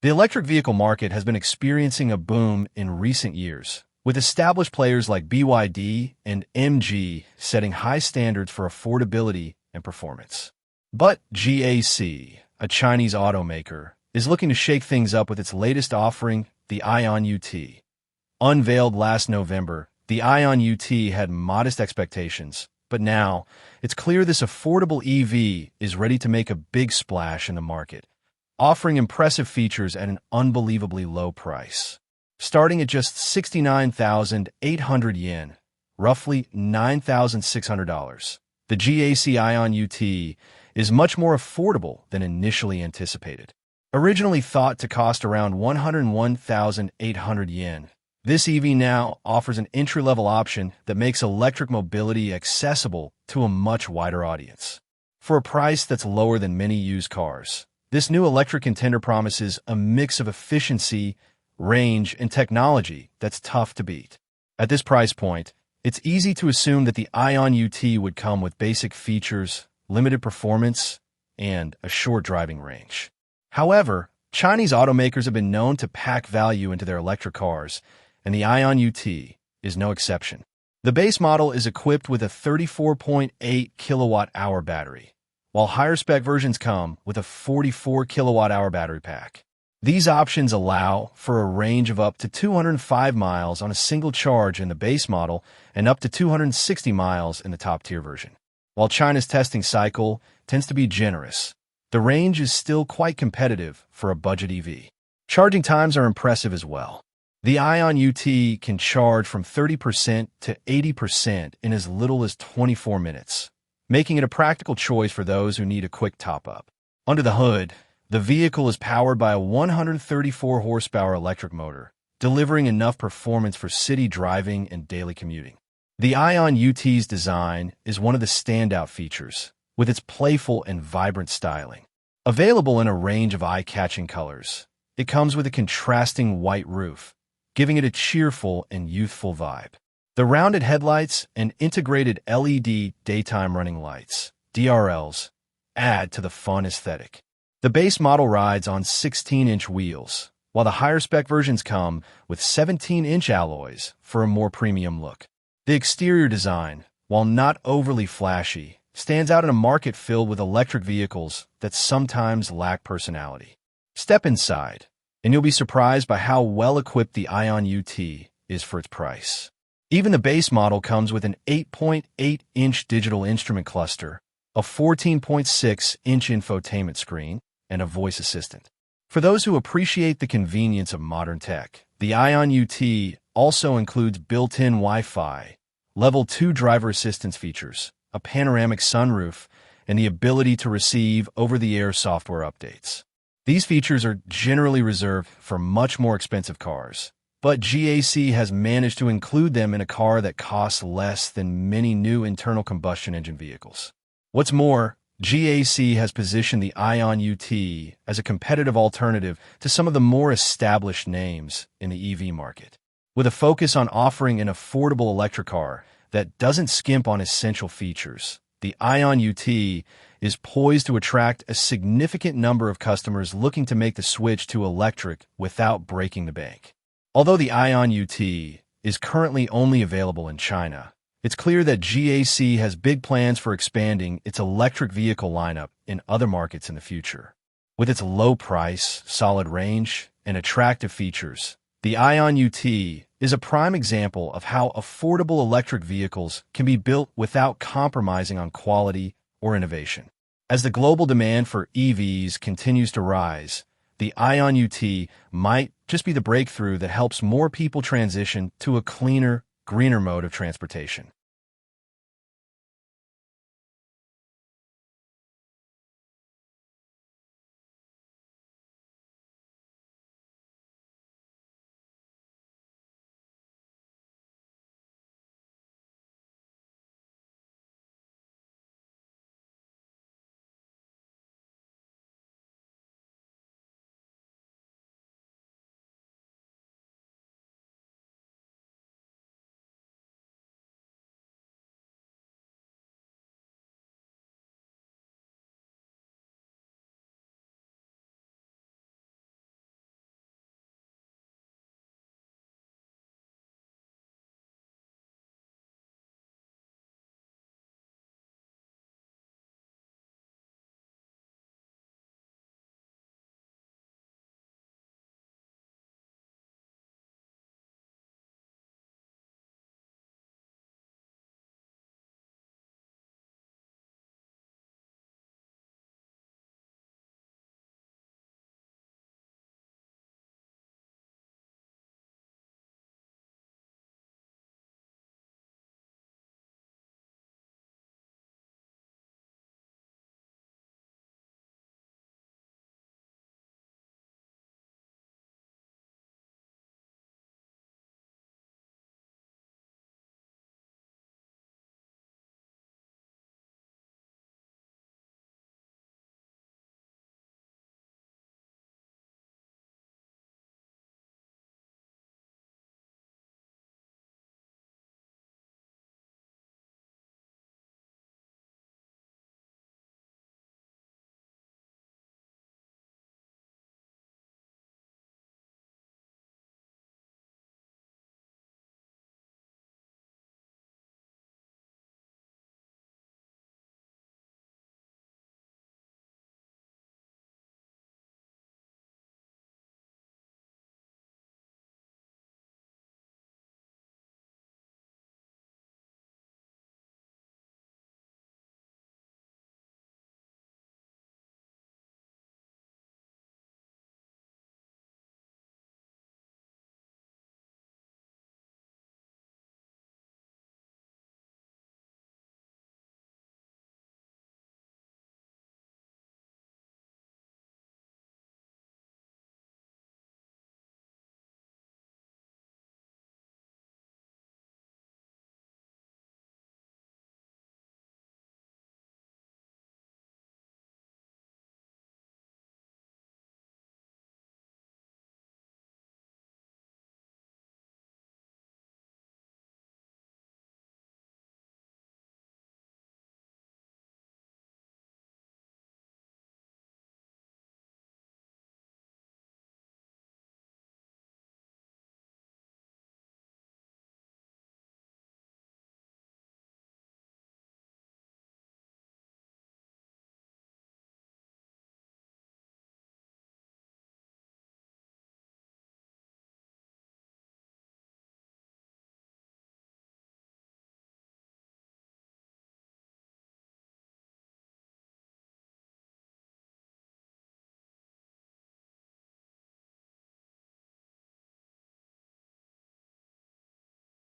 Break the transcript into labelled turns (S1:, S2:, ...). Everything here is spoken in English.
S1: The electric vehicle market has been experiencing a boom in recent years, with established players like BYD and MG setting high standards for affordability and performance. But GAC, a Chinese automaker, is looking to shake things up with its latest offering, the Aion UT. Unveiled last November, the Aion UT had modest expectations, but now it's clear this affordable EV is ready to make a big splash in the market, offering impressive features at an unbelievably low price. Starting at just 69,800 yen, roughly $9,600, the GAC Aion UT is much more affordable than initially anticipated. Originally thought to cost around 101,800 yen, this EV now offers an entry-level option that makes electric mobility accessible to a much wider audience. For a price that's lower than many used cars, this new electric contender promises a mix of efficiency, range, and technology that's tough to beat. At this price point, it's easy to assume that the Aion UT would come with basic features, limited performance, and a short driving range. However, Chinese automakers have been known to pack value into their electric cars, and the Aion UT is no exception. The base model is equipped with a 34.8 kilowatt-hour battery, while higher-spec versions come with a 44 kilowatt-hour battery pack. These options allow for a range of up to 205 miles on a single charge in the base model and up to 260 miles in the top-tier version. While China's testing cycle tends to be generous, the range is still quite competitive for a budget EV. Charging times are impressive as well. The Aion UT can charge from 30% to 80% in as little as 24 minutes, making it a practical choice for those who need a quick top-up. Under the hood, the vehicle is powered by a 134 horsepower electric motor, delivering enough performance for city driving and daily commuting. The Aion UT's design is one of the standout features, with its playful and vibrant styling. Available in a range of eye-catching colors, it comes with a contrasting white roof, giving it a cheerful and youthful vibe. The rounded headlights and integrated LED daytime running lights, DRLs, add to the fun aesthetic. The base model rides on 16-inch wheels, while the higher-spec versions come with 17-inch alloys for a more premium look. The exterior design, while not overly flashy, stands out in a market filled with electric vehicles that sometimes lack personality. Step inside, and you'll be surprised by how well-equipped the Aion UT is for its price. Even the base model comes with an 8.8-inch digital instrument cluster, a 14.6-inch infotainment screen, and a voice assistant. For those who appreciate the convenience of modern tech, the Aion UT also includes built-in Wi-Fi, Level 2 driver assistance features, a panoramic sunroof, and the ability to receive over-the-air software updates. These features are generally reserved for much more expensive cars, but GAC has managed to include them in a car that costs less than many new internal combustion engine vehicles. What's more, GAC has positioned the Aion UT as a competitive alternative to some of the more established names in the EV market. With a focus on offering an affordable electric car that doesn't skimp on essential features, the Aion UT is poised to attract a significant number of customers looking to make the switch to electric without breaking the bank. Although the Aion UT is currently only available in China, it's clear that GAC has big plans for expanding its electric vehicle lineup in other markets in the future. With its low price, solid range, and attractive features, the Aion UT is a prime example of how affordable electric vehicles can be built without compromising on quality or innovation. As the global demand for EVs continues to rise, the Aion UT might just be the breakthrough that helps more people transition to a cleaner, greener mode of transportation.